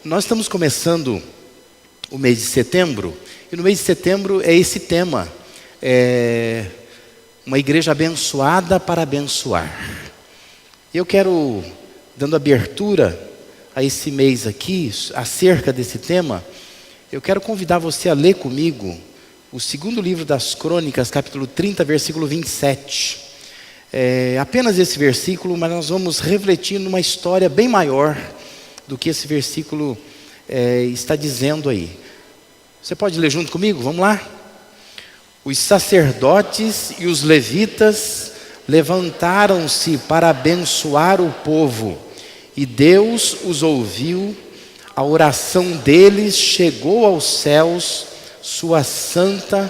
Nós estamos começando o mês de setembro, e no mês de setembro é esse tema, uma igreja abençoada para abençoar. Eu quero, dando abertura a esse mês aqui, acerca desse tema, eu quero convidar você a ler comigo o segundo livro das Crônicas, capítulo 30, versículo 27. Apenas esse versículo, mas nós vamos refletir numa história bem maior do que esse versículo está dizendo aí. Você pode ler junto comigo? Vamos lá? Os sacerdotes e os levitas levantaram-se para abençoar o povo, e Deus os ouviu, a oração deles chegou aos céus, sua santa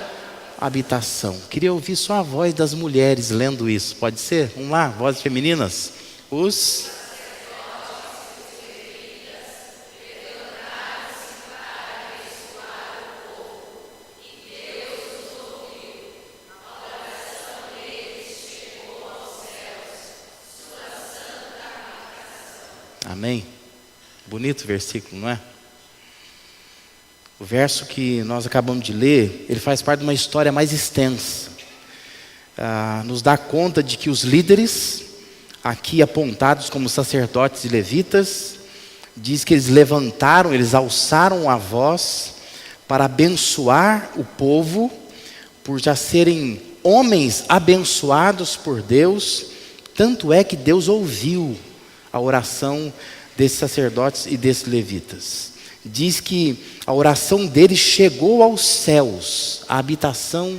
habitação. Queria ouvir só a voz das mulheres lendo isso, pode ser? Vamos lá, vozes femininas. Os Amém? Bonito versículo, não é? O verso que nós acabamos de ler, ele faz parte de uma história mais extensa. Nos dá conta de que os líderes, aqui apontados como sacerdotes e levitas, diz que eles levantaram, eles alçaram a voz para abençoar o povo, por já serem homens abençoados por Deus. Tanto é que Deus ouviu a oração desses sacerdotes e desses levitas. Diz que a oração deles chegou aos céus, a habitação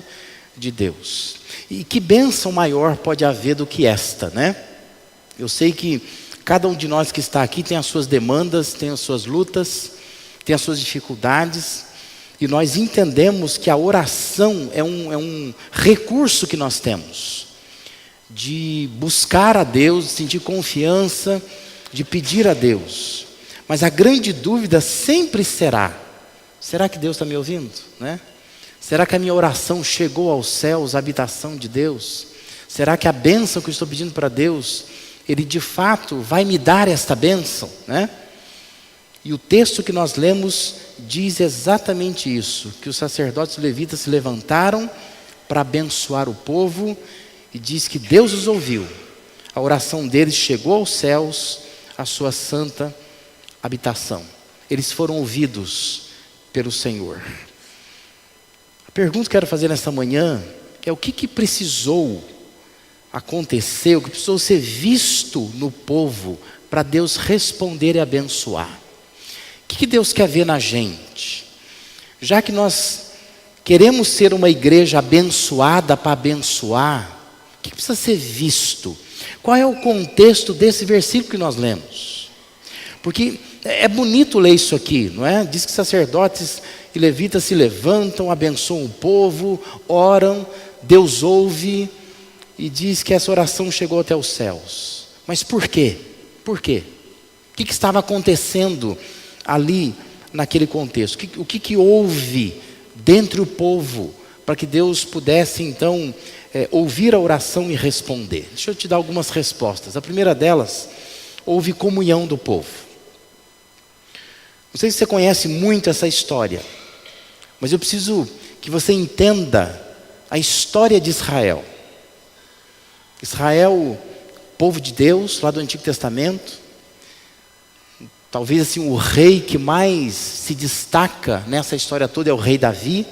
de Deus. E que bênção maior pode haver do que esta, né? Eu sei que cada um de nós que está aqui tem as suas demandas, tem as suas lutas, tem as suas dificuldades, e nós entendemos que a oração é um recurso que nós temos, de buscar a Deus, de sentir confiança, de pedir a Deus. Mas a grande dúvida sempre será que Deus está me ouvindo? Né? Será que a minha oração chegou aos céus, a habitação de Deus? Será que a bênção que eu estou pedindo para Deus, Ele de fato vai me dar esta bênção? Né? E o texto que nós lemos diz exatamente isso, que os sacerdotes e levitas se levantaram para abençoar o povo, e diz que Deus os ouviu, a oração deles chegou aos céus, a sua santa habitação. Eles foram ouvidos pelo Senhor. A pergunta que eu quero fazer nesta manhã é: o que precisou acontecer, o que precisou ser visto no povo para Deus responder e abençoar? O que Deus quer ver na gente? Já que nós queremos ser uma igreja abençoada para abençoar, o que precisa ser visto? Qual é o contexto desse versículo que nós lemos? Porque é bonito ler isso aqui, não é? Diz que sacerdotes e levitas se levantam, abençoam o povo, oram, Deus ouve, e diz que essa oração chegou até os céus. Mas por quê? Por quê? O que estava acontecendo ali naquele contexto? O que houve dentre o povo para que Deus pudesse então ouvir a oração e responder? Deixa eu te dar algumas respostas. A primeira delas, houve comunhão do povo. Não sei se você conhece muito essa história, mas eu preciso que você entenda a história de Israel. Israel, povo de Deus, lá do Antigo Testamento, talvez assim o rei que mais se destaca nessa história toda é o rei Davi.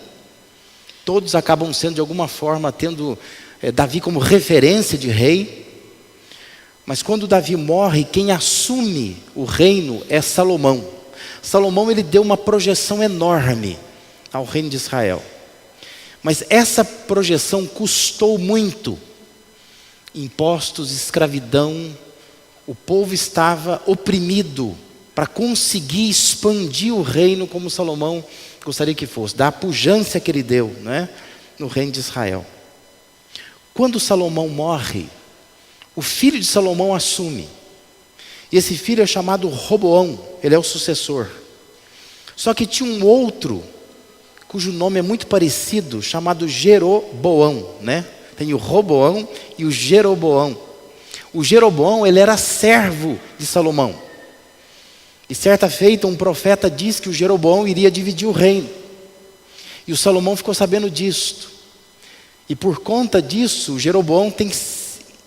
Todos acabam sendo de alguma forma tendo Davi como referência de rei. Mas quando Davi morre, quem assume o reino é Salomão. Salomão, ele deu uma projeção enorme ao reino de Israel. Mas essa projeção custou muito. Impostos, escravidão, o povo estava oprimido para conseguir expandir o reino como Salomão gostaria que fosse, da pujança que ele deu, né, no reino de Israel. Quando Salomão morre, o filho de Salomão assume. E esse filho é chamado Roboão, ele é o sucessor. Só que tinha um outro, cujo nome é muito parecido, chamado Jeroboão, né? Tem o Roboão e o Jeroboão. O Jeroboão, ele era servo de Salomão. E certa feita um profeta disse que o Jeroboão iria dividir o reino. E o Salomão ficou sabendo disto. E por conta disso, o Jeroboão tem que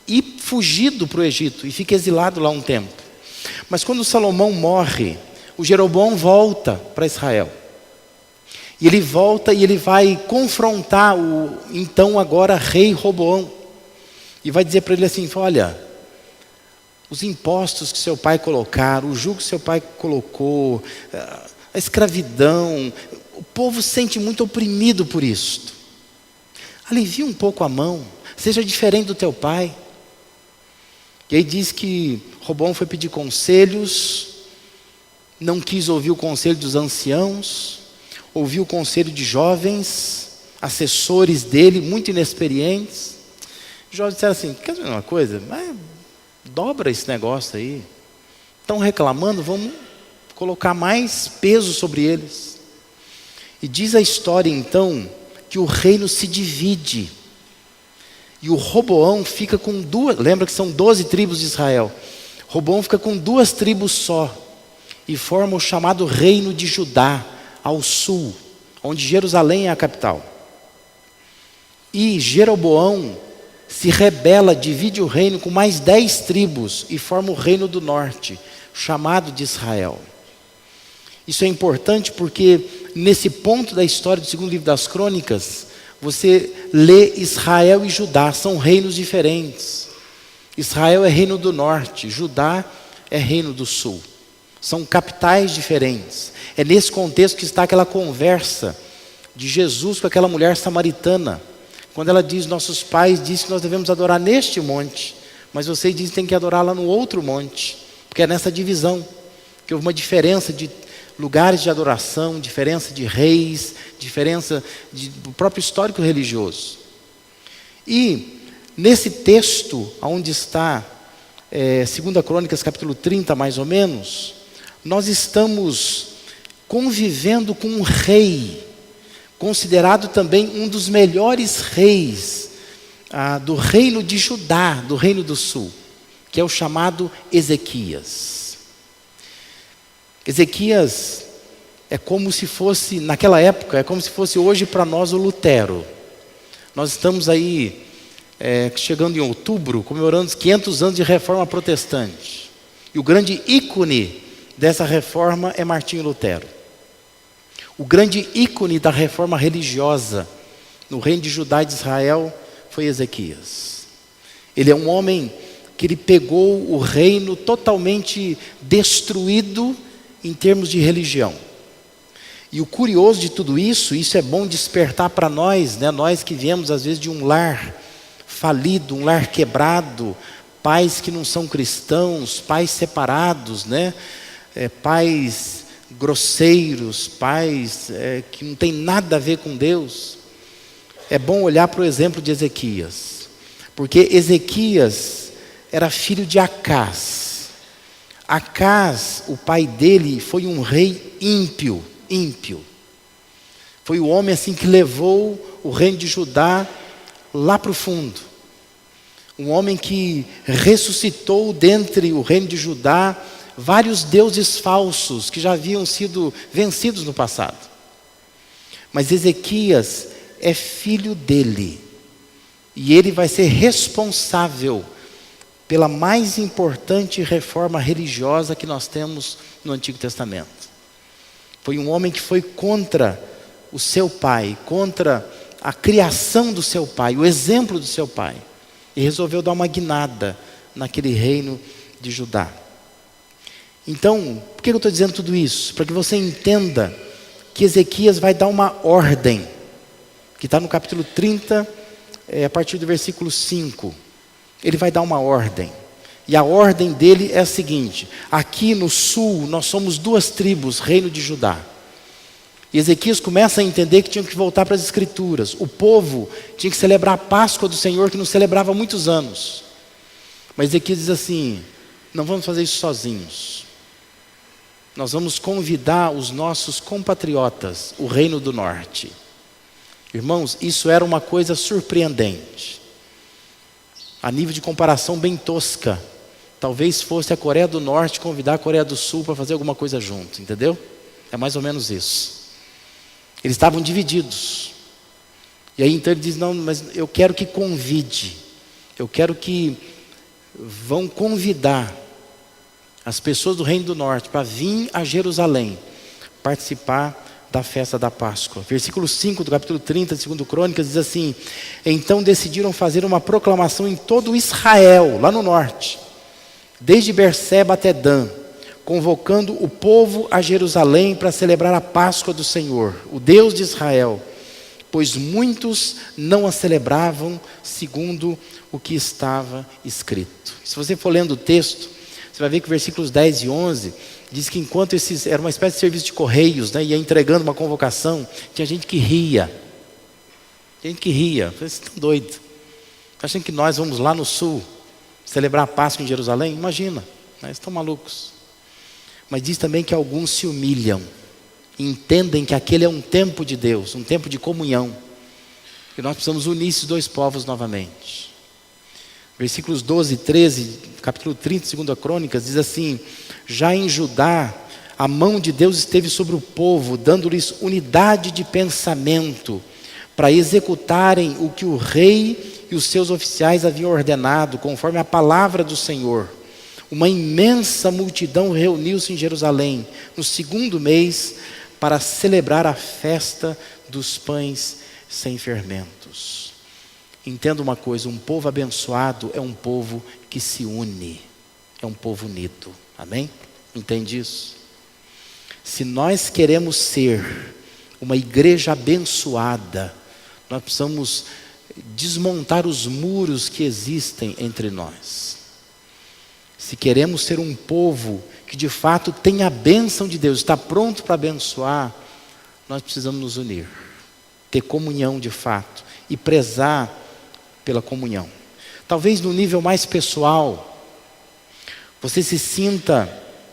ir fugido para o Egito e fica exilado lá um tempo. Mas quando o Salomão morre, o Jeroboão volta para Israel. E ele volta e ele vai confrontar o então agora rei Roboão. E vai dizer para ele assim, olha, os impostos que seu pai colocaram, o jugo que seu pai colocou, a escravidão, o povo se sente muito oprimido por isto. Alivia um pouco a mão, seja diferente do teu pai. E aí diz que Roboão foi pedir conselhos, não quis ouvir o conselho dos anciãos, ouviu o conselho de jovens, assessores dele, muito inexperientes. Os jovens disseram assim, quer dizer uma coisa? Mas dobra esse negócio aí. Estão reclamando, vamos colocar mais peso sobre eles. E diz a história então, que o reino se divide. E o Roboão fica com duas, lembra que são 12 tribos de Israel. Roboão fica com 2 tribos só. E forma o chamado reino de Judá, ao sul, onde Jerusalém é a capital. E Jeroboão se rebela, divide o reino com mais 10 tribos e forma o reino do norte, chamado de Israel. Isso é importante porque nesse ponto da história do segundo livro das Crônicas, você lê Israel e Judá, são reinos diferentes. Israel é reino do norte, Judá é reino do sul. São capitais diferentes. É nesse contexto que está aquela conversa de Jesus com aquela mulher samaritana. Quando ela diz, nossos pais dizem que nós devemos adorar neste monte, mas vocês dizem que tem que adorar lá no outro monte. Porque é nessa divisão que houve uma diferença de lugares de adoração, diferença de reis, diferença do próprio histórico religioso. E nesse texto, onde está 2 Crônicas capítulo 30 mais ou menos, nós estamos convivendo com um rei, considerado também um dos melhores reis do reino de Judá, do reino do sul, que é o chamado Ezequias. Ezequias é como se fosse, naquela época, é como se fosse hoje para nós o Lutero. Nós estamos aí, chegando em outubro, comemorando os 500 anos de reforma protestante. E o grande ícone dessa reforma é Martinho Lutero. O grande ícone da reforma religiosa no reino de Judá e de Israel foi Ezequias. Ele é um homem que ele pegou o reino totalmente destruído em termos de religião. E o curioso de tudo isso é bom despertar para nós, né? Nós que viemos às vezes de um lar falido, um lar quebrado, pais que não são cristãos, pais separados, né? Pais grosseiros, pais que não tem nada a ver com Deus. É bom olhar para o exemplo de Ezequias, porque Ezequias era filho de Acás. Acás, o pai dele, foi um rei ímpio. Foi o homem assim que levou o reino de Judá lá para o fundo. Um homem que ressuscitou dentre o reino de Judá vários deuses falsos que já haviam sido vencidos no passado. Mas Ezequias é filho dele. E ele vai ser responsável pela mais importante reforma religiosa que nós temos no Antigo Testamento. Foi um homem que foi contra o seu pai, contra a criação do seu pai, o exemplo do seu pai. E resolveu dar uma guinada naquele reino de Judá. Então, por que eu estou dizendo tudo isso? Para que você entenda que Ezequias vai dar uma ordem, que está no capítulo 30, a partir do versículo 5. Ele vai dar uma ordem. E a ordem dele é a seguinte: aqui no sul nós somos 2 tribos, reino de Judá. E Ezequias começa a entender que tinham que voltar para as escrituras. O povo tinha que celebrar a Páscoa do Senhor, que não celebrava há muitos anos. Mas Ezequias diz assim: não vamos fazer isso sozinhos. Nós vamos convidar os nossos compatriotas, o reino do norte. Irmãos, isso era uma coisa surpreendente. A nível de comparação bem tosca. talvez fosse a Coreia do Norte convidar a Coreia do Sul para fazer alguma coisa junto, entendeu? É mais ou menos isso. Eles estavam divididos. E aí então ele diz, não, mas eu quero que convide. Eu quero que vão convidar as pessoas do Reino do Norte para vir a Jerusalém, participar da festa da Páscoa. Versículo 5 do capítulo 30 de 2 Crônicas diz assim: então decidiram fazer uma proclamação em todo Israel, lá no norte, desde Berseba até Dan, convocando o povo a Jerusalém para celebrar a Páscoa do Senhor, o Deus de Israel, pois muitos não a celebravam segundo o que estava escrito. Se você for lendo o texto, você vai ver que versículos 10 e 11 diz que enquanto era uma espécie de serviço de correios, né, ia entregando uma convocação, tinha gente que ria. Tinha gente que ria. Vocês estão doidos. Acham que nós vamos lá no sul celebrar a Páscoa em Jerusalém? Imagina, né, estão malucos. Mas diz também que alguns se humilham, entendem que aquele é um tempo de Deus, um tempo de comunhão, que nós precisamos unir esses dois povos novamente. Versículos 12 e 13, capítulo 30, 2 Crônicas, diz assim: já em Judá, a mão de Deus esteve sobre o povo, dando-lhes unidade de pensamento, para executarem o que o rei e os seus oficiais haviam ordenado, conforme a palavra do Senhor. Uma imensa multidão reuniu-se em Jerusalém, no 2º mês, para celebrar a festa dos pães sem fermentos. Entenda uma coisa, um povo abençoado é um povo que se une, é um povo unido, amém? Entende isso? Se nós queremos ser uma igreja abençoada, nós precisamos desmontar os muros que existem entre nós. Se queremos ser um povo que de fato tem a bênção de Deus, está pronto para abençoar, nós precisamos nos unir, ter comunhão de fato e prezar pela comunhão. Talvez no nível mais pessoal, você se sinta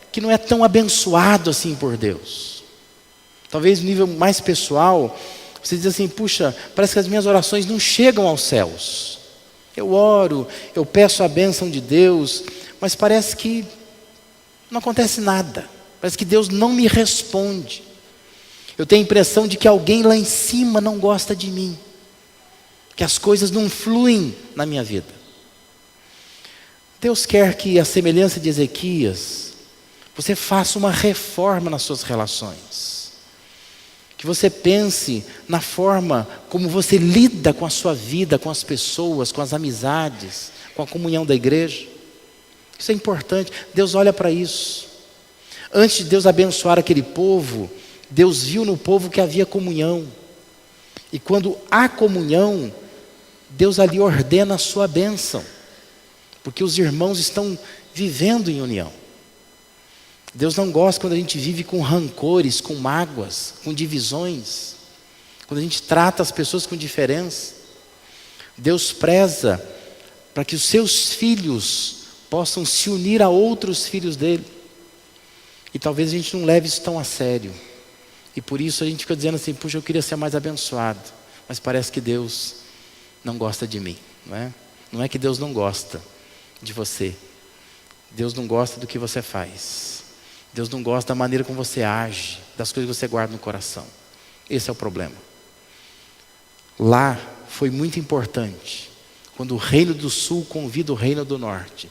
que não é tão abençoado assim por Deus. Talvez no nível mais pessoal, você diz assim: puxa, parece que as minhas orações não chegam aos céus. Eu oro, eu peço a bênção de Deus, mas parece que não acontece nada. Parece que Deus não me responde. Eu tenho a impressão de que alguém lá em cima não gosta de mim, que as coisas não fluem na minha vida. Deus quer que, à semelhança de Ezequias, você faça uma reforma nas suas relações. Que você pense na forma como você lida com a sua vida, com as pessoas, com as amizades, com a comunhão da igreja. Isso é importante. Deus olha para isso. Antes de Deus abençoar aquele povo, Deus viu no povo que havia comunhão. E quando há comunhão, Deus ali ordena a sua bênção, porque os irmãos estão vivendo em união. Deus não gosta quando a gente vive com rancores, com mágoas, com divisões, quando a gente trata as pessoas com diferença. Deus preza para que os seus filhos possam se unir a outros filhos dele. E talvez a gente não leve isso tão a sério, e por isso a gente fica dizendo assim: puxa, eu queria ser mais abençoado, mas parece que Deus não gosta de mim, não é? Não é que Deus não gosta de você, Deus não gosta do que você faz, Deus não gosta da maneira como você age, das coisas que você guarda no coração. Esse é o problema. Lá foi muito importante, quando o reino do sul convida o reino do norte: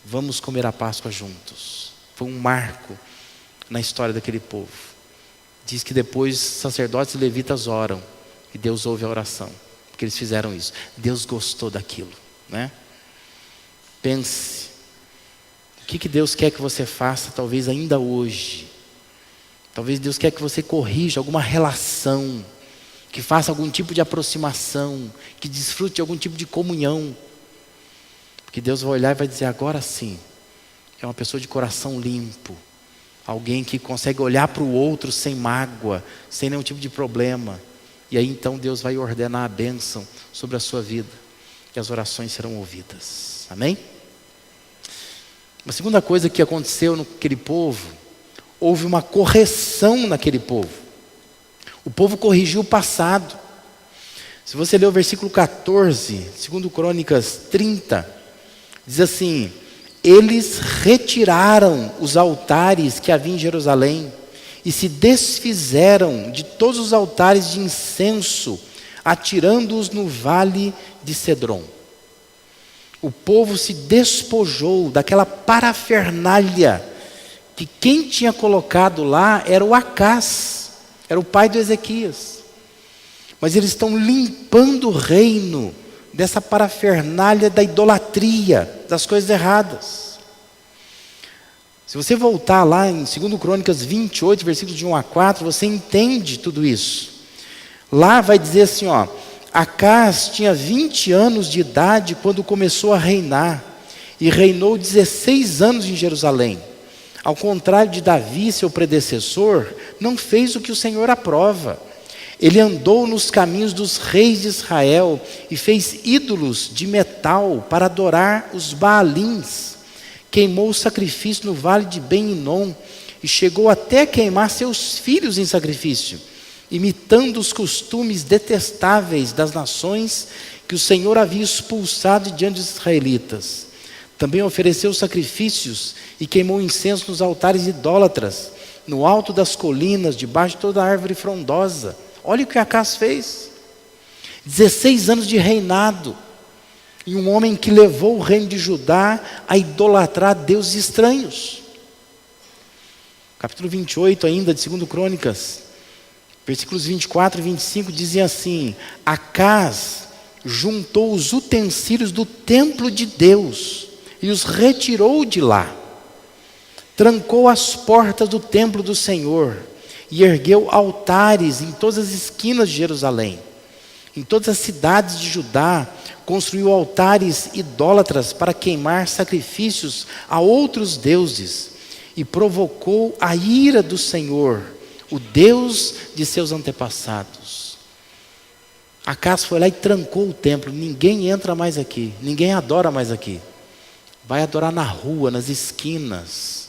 vamos comer a Páscoa juntos. Foi um marco na história daquele povo. Diz que depois sacerdotes e levitas oram, e Deus ouve a oração, porque eles fizeram isso. Deus gostou daquilo, né? Pense, o que Deus quer que você faça, talvez ainda hoje. Talvez Deus quer que você corrija alguma relação, que faça algum tipo de aproximação, que desfrute de algum tipo de comunhão. Porque Deus vai olhar e vai dizer: agora sim, é uma pessoa de coração limpo, alguém que consegue olhar para o outro sem mágoa, sem nenhum tipo de problema. E aí então Deus vai ordenar a bênção sobre a sua vida, e as orações serão ouvidas. Amém? Uma segunda coisa que aconteceu naquele povo, houve uma correção naquele povo. O povo corrigiu o passado. Se você ler o versículo 14, 2 Crônicas 30, diz assim: Eles retiraram os altares que havia em Jerusalém e se desfizeram de todos os altares de incenso, atirando-os no vale de Cedron. O povo se despojou daquela parafernália que quem tinha colocado lá era o Acás, era o pai do Ezequias. Mas eles estão limpando o reino dessa parafernália da idolatria, das coisas erradas. Se você voltar lá em 2 Crônicas 28, versículos de 1 a 4, você entende tudo isso. Lá vai dizer assim, ó: Acás tinha 20 anos de idade quando começou a reinar, e reinou 16 anos em Jerusalém. Ao contrário de Davi, seu predecessor, não fez o que o Senhor aprova. Ele andou nos caminhos dos reis de Israel e fez ídolos de metal para adorar os Baalins. Queimou o sacrifício no vale de Ben-Hinom e chegou até a queimar seus filhos em sacrifício, imitando os costumes detestáveis das nações que o Senhor havia expulsado diante dos israelitas. Também ofereceu sacrifícios e queimou incenso nos altares idólatras, no alto das colinas, debaixo de toda árvore frondosa. Olha o que Acás fez. 16 anos de reinado. E um homem que levou o reino de Judá a idolatrar deuses estranhos. Capítulo 28 ainda de 2 Crônicas, versículos 24 e 25 dizem assim: Acás juntou os utensílios do templo de Deus e os retirou de lá. Trancou as portas do templo do Senhor e ergueu altares em todas as esquinas de Jerusalém. Em todas as cidades de Judá, construiu altares idólatras para queimar sacrifícios a outros deuses e provocou a ira do Senhor, o Deus de seus antepassados. Acás foi lá e trancou o templo. Ninguém entra mais aqui, ninguém adora mais aqui. Vai adorar na rua, nas esquinas,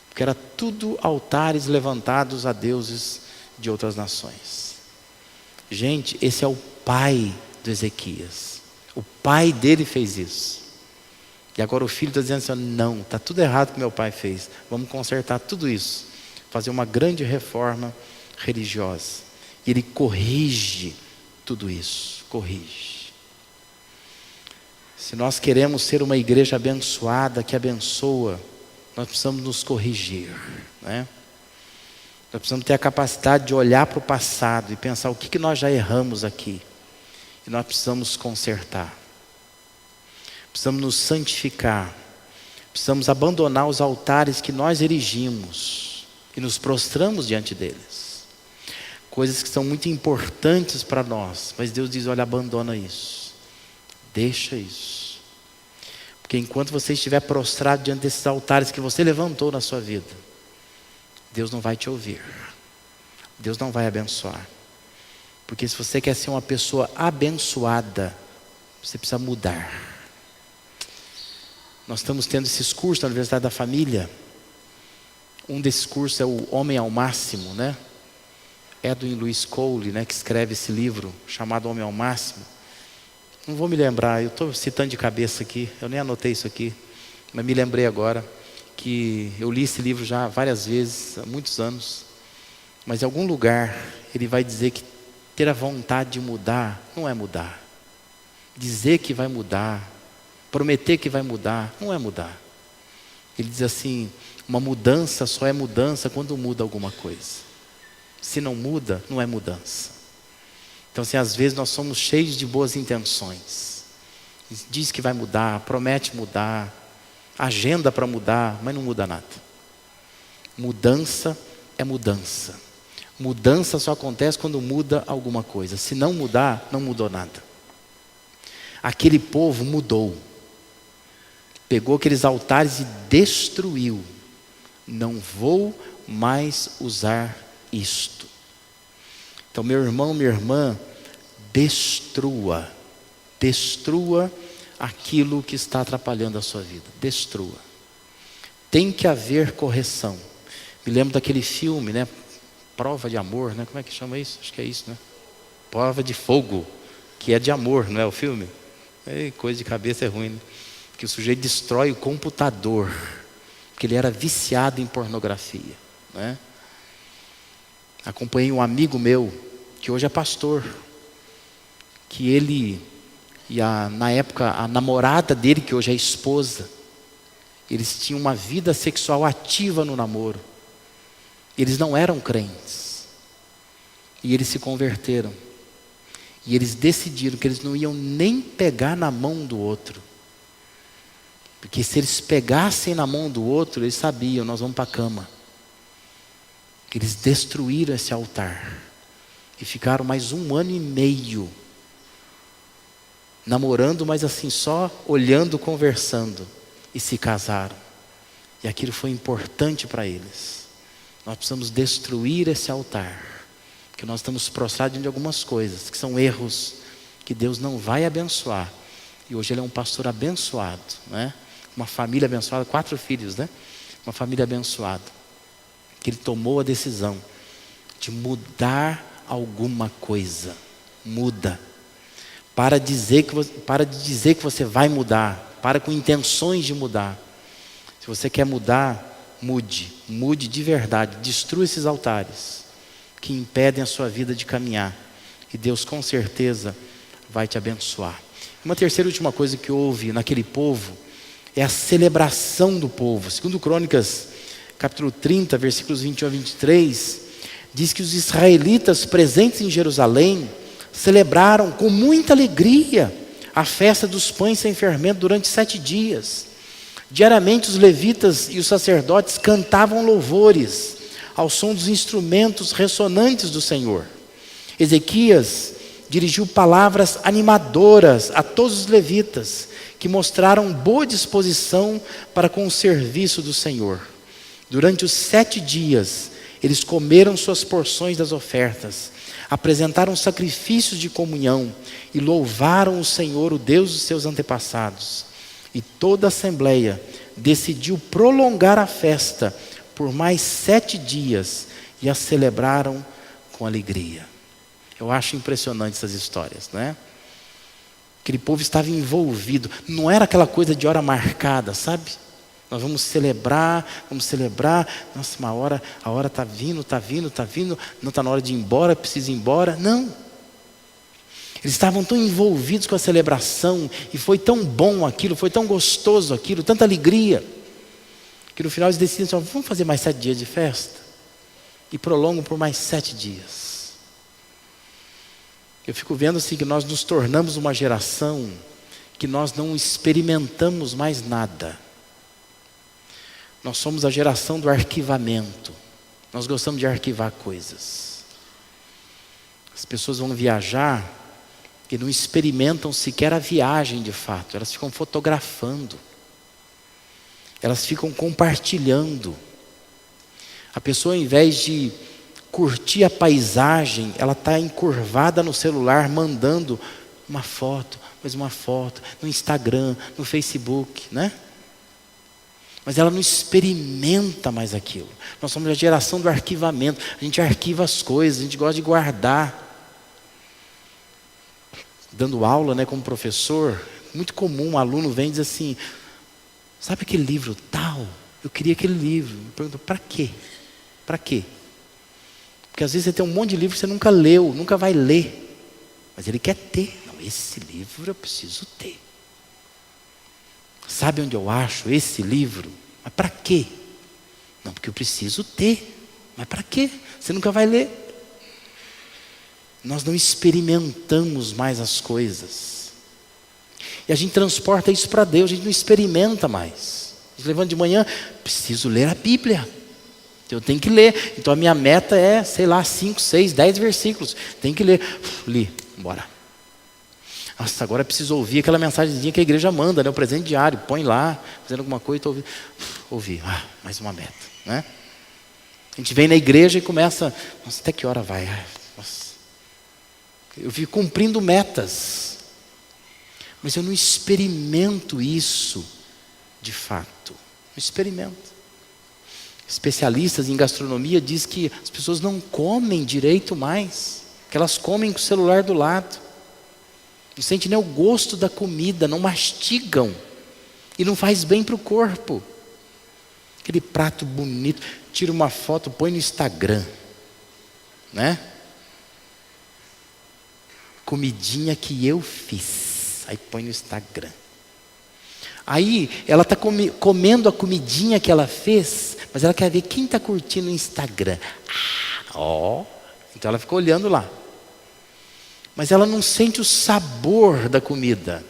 porque era tudo altares levantados a deuses de outras nações. Gente, esse é o pai do Ezequias. O pai dele fez isso. E agora o filho está dizendo assim: não, está tudo errado que meu pai fez. Vamos consertar tudo isso. Fazer uma grande reforma religiosa. E ele corrige tudo isso. Corrige. Se nós queremos ser uma igreja abençoada, que abençoa, nós precisamos nos corrigir, né? Nós precisamos ter a capacidade de olhar para o passado e pensar o que nós já erramos aqui. E nós precisamos consertar. Precisamos nos santificar. Precisamos abandonar os altares que nós erigimos e nos prostramos diante deles. Coisas que são muito importantes para nós, mas Deus diz: olha, abandona isso. Deixa isso. Porque enquanto você estiver prostrado diante desses altares que você levantou na sua vida, Deus não vai te ouvir. Deus não vai abençoar. Porque se você quer ser uma pessoa abençoada, você precisa mudar. Nós estamos tendo esses cursos na Universidade da Família. Um desses cursos é o Homem ao Máximo, né? Edwin Lewis Cole, né, que escreve esse livro chamado Homem ao Máximo. Não vou me lembrar, eu estou citando de cabeça aqui, eu nem anotei isso aqui, mas me lembrei agora que eu li esse livro já várias vezes, há muitos anos, mas em algum lugar ele vai dizer que ter a vontade de mudar não é mudar. Dizer que vai mudar, prometer que vai mudar, não é mudar. Ele diz assim: uma mudança só é mudança quando muda alguma coisa. Se não muda, não é mudança. Então, assim, às vezes nós somos cheios de boas intenções. Diz que vai mudar, promete mudar, agenda para mudar, mas não muda nada. Mudança é mudança. Mudança só acontece quando muda alguma coisa. Se não mudar, não mudou nada. Aquele povo mudou. Pegou aqueles altares e destruiu. Não vou mais usar isto. Então, meu irmão, minha irmã, destrua aquilo que está atrapalhando a sua vida. Destrua. Tem que haver correção. Me lembro daquele filme, né? Prova de Amor, né? Como é que chama isso? Acho que é isso, né? Prova de Fogo, que é de amor, não é o filme? Coisa de cabeça é ruim, né? que o sujeito destrói o computador, porque ele era viciado em pornografia, né? Acompanhei um amigo meu, que hoje é pastor, que ele, na época, a namorada dele, que hoje é esposa, eles tinham uma vida sexual ativa no namoro. Eles não eram crentes. E eles se converteram. E eles decidiram que eles não iam nem pegar na mão do outro. Porque se eles pegassem na mão do outro, eles sabiam, nós vamos para a cama. Eles destruíram esse altar. E ficaram mais 1 ano e meio namorando, mas assim, só olhando, conversando. E se casaram. E aquilo foi importante para eles. Nós precisamos destruir esse altar. Porque nós estamos prostrados de algumas coisas, que são erros que Deus não vai abençoar. E hoje ele é um pastor abençoado, né? Uma família abençoada, 4 filhos, né? Uma família abençoada. Que ele tomou a decisão de mudar alguma coisa. Muda. Para de dizer que você vai mudar. Para com intenções de mudar. Se você quer mudar, mude. Mude de verdade. Destrua esses altares que impedem a sua vida de caminhar. E Deus com certeza vai te abençoar. Uma terceira e última coisa que houve naquele povo é a celebração do povo. Segundo Crônicas, capítulo 30, versículos 21 a 23, diz que os israelitas presentes em Jerusalém celebraram com muita alegria a festa dos pães sem fermento durante 7 dias. Diariamente os levitas e os sacerdotes cantavam louvores ao som dos instrumentos ressonantes do Senhor. Ezequias dirigiu palavras animadoras a todos os levitas, que mostraram boa disposição para com o serviço do Senhor. Durante os 7 dias, eles comeram suas porções das ofertas, apresentaram sacrifícios de comunhão e louvaram o Senhor, o Deus dos seus antepassados. E toda a assembleia decidiu prolongar a festa por mais 7 dias e a celebraram com alegria. Eu acho impressionante essas histórias, né? Aquele povo estava envolvido, não era aquela coisa de hora marcada, sabe? Nós vamos celebrar, nossa, a hora está vindo, não está na hora de ir embora, precisa ir embora. Não. Eles estavam tão envolvidos com a celebração, e foi tão bom aquilo, foi tão gostoso aquilo, tanta alegria, que no final eles decidem, vamos fazer mais 7 dias de festa? E prolongam por mais 7 dias. Eu fico vendo assim que nós nos tornamos uma geração que nós não experimentamos mais nada. Nós somos a geração do arquivamento. Nós gostamos de arquivar coisas. As pessoas vão viajar e não experimentam sequer a viagem de fato. Elas ficam fotografando. Elas ficam compartilhando. A pessoa, ao invés de curtir a paisagem, ela está encurvada no celular, mandando uma foto, mais uma foto, no Instagram, no Facebook, né? Mas ela não experimenta mais aquilo. Nós somos a geração do arquivamento. A gente arquiva as coisas, a gente gosta de guardar. Dando aula, né, como professor, muito comum, um aluno vem e diz assim, sabe aquele livro tal? Eu queria aquele livro. Eu pergunto, para quê? Para quê? Porque às vezes você tem um monte de livro que você nunca leu, nunca vai ler. Mas ele quer ter. Não, esse livro eu preciso ter. Sabe onde eu acho esse livro? Mas para quê? Não, porque eu preciso ter. Mas para quê? Você nunca vai ler. Nós não experimentamos mais as coisas. E a gente transporta isso para Deus, a gente não experimenta mais. A gente levanta de manhã, preciso ler a Bíblia. Eu tenho que ler. Então a minha meta é, 5, 6, 10 versículos. Tem que ler. Li, bora. Nossa, agora preciso ouvir aquela mensagenzinha que a igreja manda, né? O presente diário, põe lá, fazendo alguma coisa, estou ouvindo. Ouvi, mais uma meta, né? A gente vem na igreja e começa, nossa, até que hora vai? Nossa. Eu fico cumprindo metas, mas eu não experimento isso de fato. Não experimento. Especialistas em gastronomia dizem que as pessoas não comem direito mais, que elas comem com o celular do lado. Não sentem nem o gosto da comida, não mastigam. E não faz bem para o corpo. Aquele prato bonito, tira uma foto, põe no Instagram, né? Comidinha que eu fiz, aí põe no Instagram. Aí ela está comendo a comidinha que ela fez, mas ela quer ver quem está curtindo o Instagram. Então ela fica olhando lá. Mas ela não sente o sabor da comida.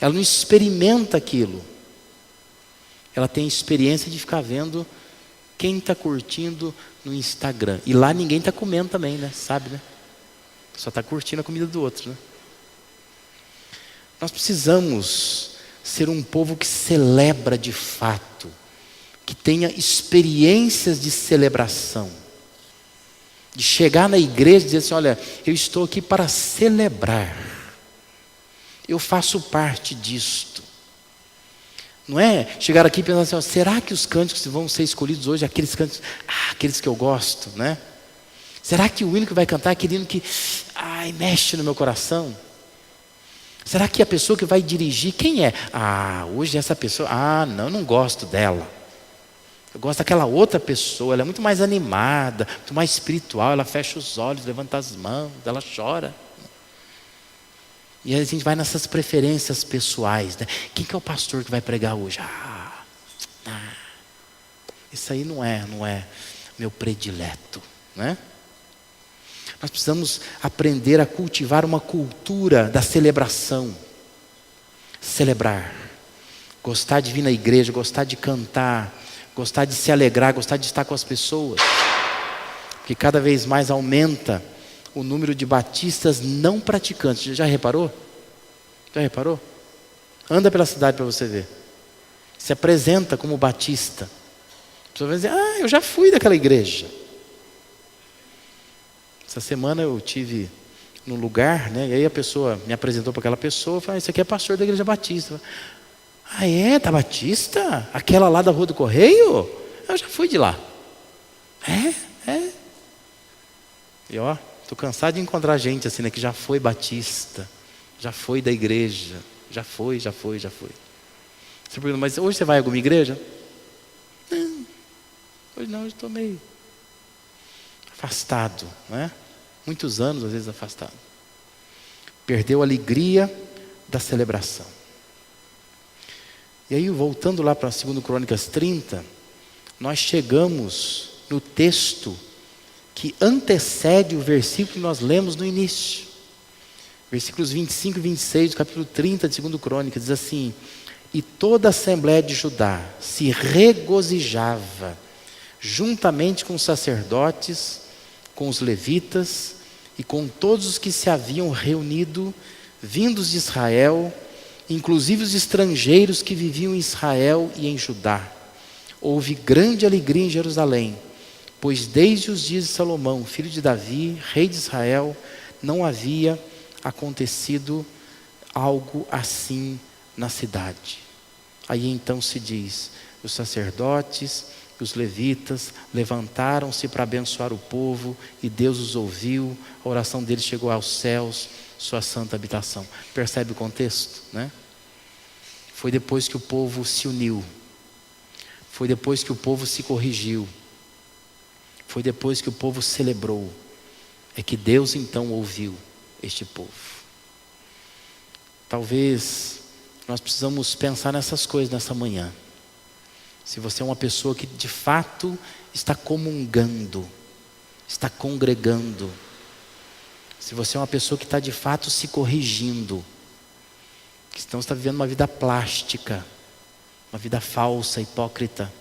Ela não experimenta aquilo. Ela tem a experiência de ficar vendo quem está curtindo no Instagram. E lá ninguém está comendo também, né? Sabe, né? Só está curtindo a comida do outro, né? Nós precisamos ser um povo que celebra de fato, que tenha experiências de celebração, de chegar na igreja e dizer assim: olha, eu estou aqui para celebrar, eu faço parte disto. Não é chegar aqui e pensar assim: ó, será que os cânticos vão ser escolhidos hoje, aqueles cânticos, aqueles que eu gosto, né? Será que o hino que vai cantar é aquele hino que mexe no meu coração? Será que a pessoa que vai dirigir, quem é? Hoje essa pessoa, não, eu não gosto dela. Eu gosto daquela outra pessoa, ela é muito mais animada, muito mais espiritual, ela fecha os olhos, levanta as mãos, ela chora. E aí a gente vai nessas preferências pessoais, né? Quem que é o pastor que vai pregar hoje? Isso aí não é meu predileto, né? Nós precisamos aprender a cultivar uma cultura da celebração. Celebrar. Gostar de vir na igreja, gostar de cantar, gostar de se alegrar, gostar de estar com as pessoas. Porque cada vez mais aumenta o número de batistas não praticantes. Já reparou? Já reparou? Anda pela cidade para você ver. Se apresenta como batista. A pessoa vai dizer: eu já fui daquela igreja. Essa semana eu tive num lugar, né? E aí a pessoa me apresentou para aquela pessoa, falou: esse aqui é pastor da igreja batista. Da Batista? Aquela lá da Rua do Correio? Eu já fui de lá. E estou cansado de encontrar gente assim, né, que já foi batista, já foi da igreja, já foi. Você pergunta: mas hoje você vai a alguma igreja? Não, hoje não, hoje estou meio afastado, né? Muitos anos, às vezes, afastado. Perdeu a alegria da celebração. E aí, voltando lá para 2 Crônicas 30, nós chegamos no texto que antecede o versículo que nós lemos no início. Versículos 25 e 26 do capítulo 30 de 2 Crônicas, diz assim: e toda a Assembleia de Judá se regozijava, juntamente com os sacerdotes, com os levitas e com todos os que se haviam reunido, vindos de Israel, inclusive os estrangeiros que viviam em Israel e em Judá. Houve grande alegria em Jerusalém, pois desde os dias de Salomão, filho de Davi, rei de Israel, não havia acontecido algo assim na cidade. Aí então se diz: os sacerdotes, os levitas levantaram-se para abençoar o povo, e Deus os ouviu, a oração deles chegou aos céus, sua santa habitação. Percebe o contexto, né? Foi depois que o povo se uniu, foi depois que o povo se corrigiu, foi depois que o povo celebrou, é que Deus então ouviu este povo. Talvez nós precisamos pensar nessas coisas nessa manhã. Se você é uma pessoa que de fato está comungando, está congregando, se você é uma pessoa que está de fato se corrigindo, que então está vivendo uma vida plástica, uma vida falsa, hipócrita,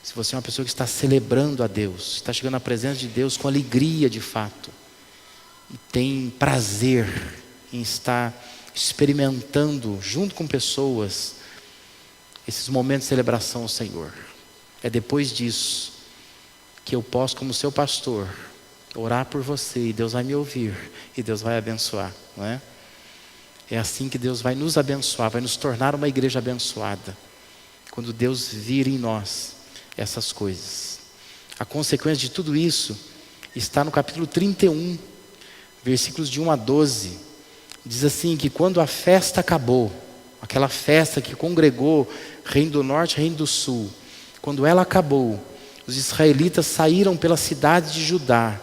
se você é uma pessoa que está celebrando a Deus, está chegando à presença de Deus com alegria de fato, e tem prazer em estar experimentando junto com pessoas esses momentos de celebração ao Senhor, é depois disso que eu posso, como seu pastor, orar por você, e Deus vai me ouvir, e Deus vai abençoar, não é? É assim que Deus vai nos abençoar, vai nos tornar uma igreja abençoada, quando Deus vir em nós essas coisas. A consequência de tudo isso está no capítulo 31, versículos de 1 a 12, diz assim: que quando a festa acabou, aquela festa que congregou Reino do Norte e Reino do Sul, quando ela acabou, os israelitas saíram pelas cidades de Judá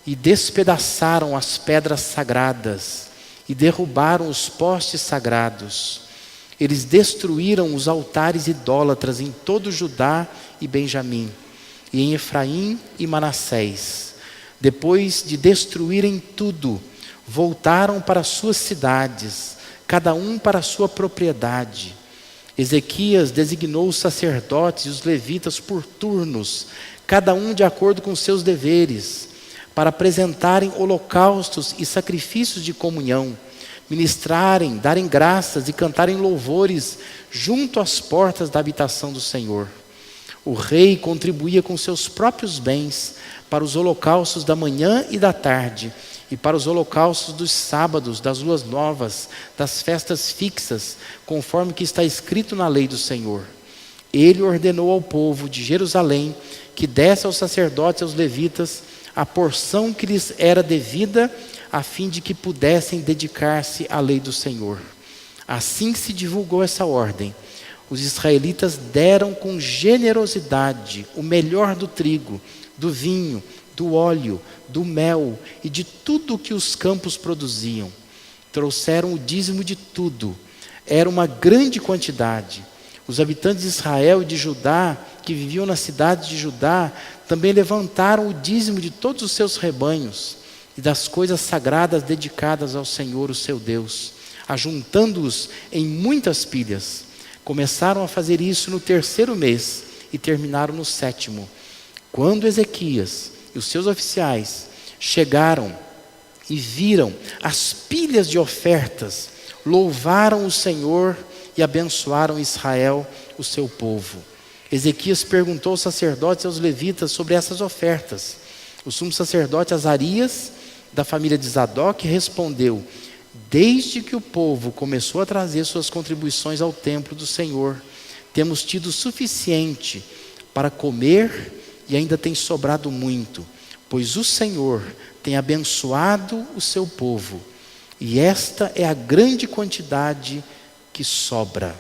e despedaçaram as pedras sagradas e derrubaram os postes sagrados. Eles destruíram os altares idólatras em todo Judá e Benjamim, e em Efraim e Manassés. Depois de destruírem tudo, voltaram para suas cidades, cada um para a sua propriedade. Ezequias designou os sacerdotes e os levitas por turnos, cada um de acordo com seus deveres, para apresentarem holocaustos e sacrifícios de comunhão, ministrarem, darem graças e cantarem louvores junto às portas da habitação do Senhor. O rei contribuía com seus próprios bens para os holocaustos da manhã e da tarde, e para os holocaustos dos sábados, das luas novas, das festas fixas, conforme que está escrito na lei do Senhor. Ele ordenou ao povo de Jerusalém que desse aos sacerdotes e aos levitas a porção que lhes era devida, a fim de que pudessem dedicar-se à lei do Senhor. Assim que se divulgou essa ordem, os israelitas deram com generosidade o melhor do trigo, do vinho, do óleo, do mel e de tudo o que os campos produziam. Trouxeram o dízimo de tudo. Era uma grande quantidade. Os habitantes de Israel e de Judá, que viviam na cidade de Judá, também levantaram o dízimo de todos os seus rebanhos e das coisas sagradas dedicadas ao Senhor, o seu Deus, ajuntando-os em muitas pilhas. Começaram a fazer isso no 3º mês e terminaram no 7º. Quando Ezequias e os seus oficiais chegaram e viram as pilhas de ofertas, louvaram o Senhor e abençoaram Israel, o seu povo. Ezequias perguntou aos sacerdotes e aos levitas sobre essas ofertas. O sumo sacerdote Azarias, da família de Zadok, respondeu: desde que o povo começou a trazer suas contribuições ao templo do Senhor, temos tido o suficiente para comer e ainda tem sobrado muito, pois o Senhor tem abençoado o seu povo, e esta é a grande quantidade que sobra.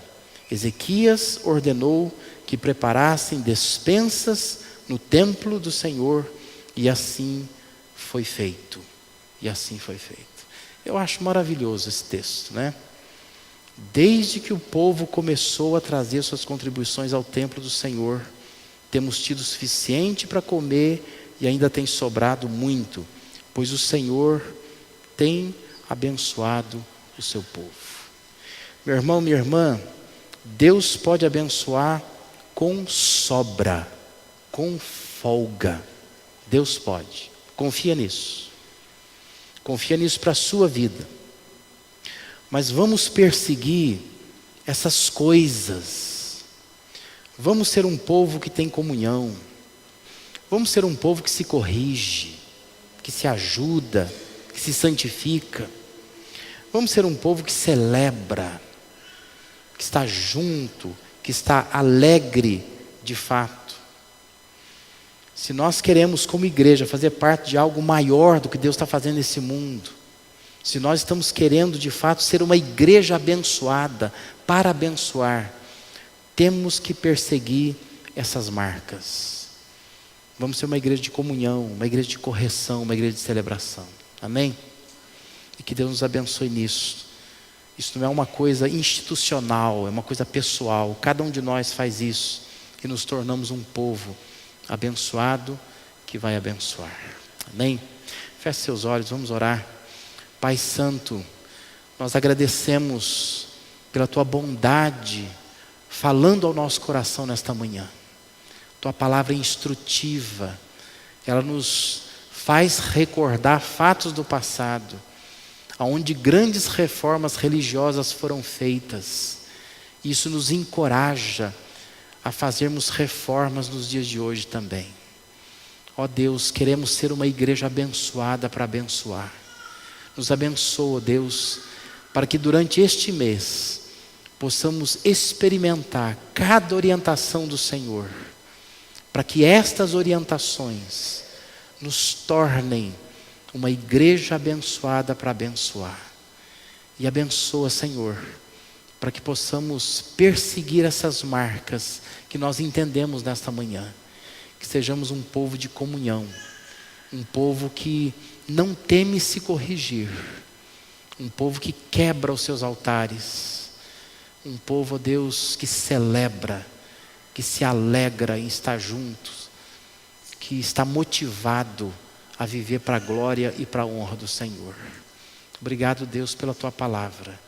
Ezequias ordenou que preparassem despensas no templo do Senhor, e assim foi feito. E assim foi feito. Eu acho maravilhoso esse texto, né? Desde que o povo começou a trazer suas contribuições ao templo do Senhor, temos tido o suficiente para comer e ainda tem sobrado muito, pois o Senhor tem abençoado o seu povo. Meu irmão, minha irmã, Deus pode abençoar com sobra, com folga. Deus pode. Confia nisso. Confia nisso para a sua vida. Mas vamos perseguir essas coisas. Vamos ser um povo que tem comunhão. Vamos ser um povo que se corrige, que se ajuda, que se santifica. Vamos ser um povo que celebra, que está junto, que está alegre de fato. Se nós queremos, como igreja, fazer parte de algo maior do que Deus está fazendo nesse mundo, se nós estamos querendo de fato ser uma igreja abençoada, para abençoar, temos que perseguir essas marcas. Vamos ser uma igreja de comunhão, uma igreja de correção, uma igreja de celebração. Amém? E que Deus nos abençoe nisso. Isso não é uma coisa institucional, é uma coisa pessoal. Cada um de nós faz isso e nos tornamos um povo abençoado que vai abençoar. Amém? Feche seus olhos, vamos orar. Pai Santo, nós agradecemos pela Tua bondade, falando ao nosso coração nesta manhã. Tua palavra é instrutiva, ela nos faz recordar fatos do passado, onde grandes reformas religiosas foram feitas. Isso nos encoraja a fazermos reformas nos dias de hoje também. Ó Deus, queremos ser uma igreja abençoada para abençoar. Nos abençoa, Deus, para que durante este mês possamos experimentar cada orientação do Senhor, para que estas orientações nos tornem uma igreja abençoada para abençoar. E abençoa, Senhor, para que possamos perseguir essas marcas que nós entendemos nesta manhã. Que sejamos um povo de comunhão, um povo que não teme se corrigir, um povo que quebra os seus altares, um povo, ó Deus, que celebra, que se alegra em estar juntos, que está motivado a viver para a glória e para a honra do Senhor. Obrigado, Deus, pela Tua palavra.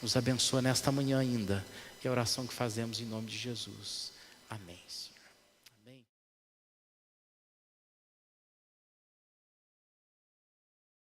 Nos abençoa nesta manhã ainda. E a oração que fazemos em nome de Jesus. Amém.